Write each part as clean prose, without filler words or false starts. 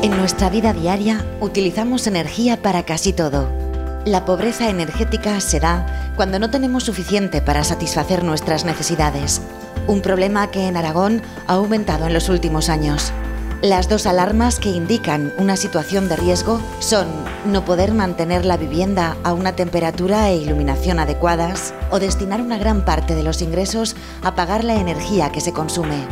En nuestra vida diaria utilizamos energía para casi todo. La pobreza energética se da cuando no tenemos suficiente para satisfacer nuestras necesidades. Un problema que en Aragón ha aumentado en los últimos años. Las dos alarmas que indican una situación de riesgo son no poder mantener la vivienda a una temperatura e iluminación adecuadas o destinar una gran parte de los ingresos a pagar la energía que se consume.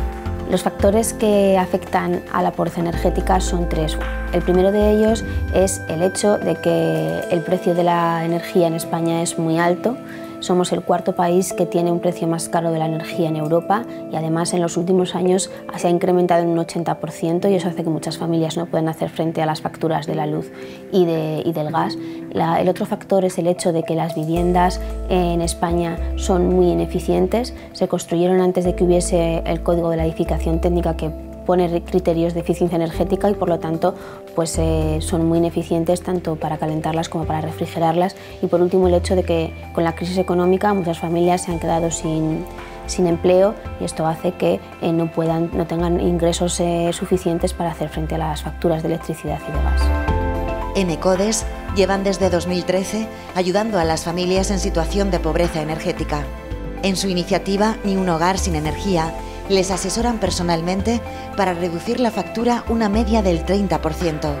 Los factores que afectan a la pobreza energética son tres. El primero de ellos es el hecho de que el precio de la energía en España es muy alto. Somos el cuarto país que tiene un precio más caro de la energía en Europa y además en los últimos años se ha incrementado en un 80% y eso hace que muchas familias no puedan hacer frente a las facturas de la luz y del gas. El otro factor es el hecho de que las viviendas en España son muy ineficientes. Se construyeron antes de que hubiese el Código de la Edificación Técnica que pone criterios de eficiencia energética y por lo tanto pues, son muy ineficientes tanto para calentarlas como para refrigerarlas. Y por último el hecho de que con la crisis económica muchas familias se han quedado sin empleo y esto hace que no tengan ingresos suficientes para hacer frente a las facturas de electricidad y de gas. En ECODES llevan desde 2013 ayudando a las familias en situación de pobreza energética. En su iniciativa Ni un hogar sin energía les asesoran personalmente para reducir la factura una media del 30%.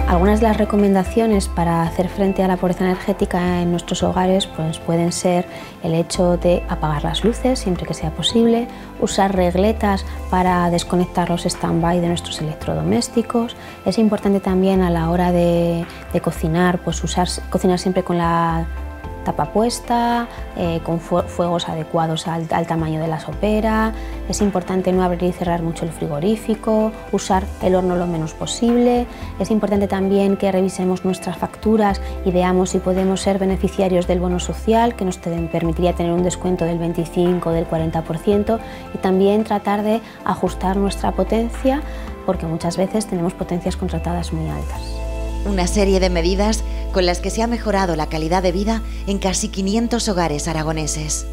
Algunas de las recomendaciones para hacer frente a la pobreza energética en nuestros hogares pues pueden ser el hecho de apagar las luces siempre que sea posible, usar regletas para desconectar los stand-by de nuestros electrodomésticos. Es importante también a la hora de cocinar, pues cocinar siempre con la tapa puesta, con fuegos adecuados al tamaño de la sopera. Es importante no abrir y cerrar mucho el frigorífico, usar el horno lo menos posible. Es importante también que revisemos nuestras facturas y veamos si podemos ser beneficiarios del bono social, que nos permitiría tener un descuento del 25 o del 40%, y también tratar de ajustar nuestra potencia, porque muchas veces tenemos potencias contratadas muy altas. Una serie de medidas con las que se ha mejorado la calidad de vida en casi 500 hogares aragoneses.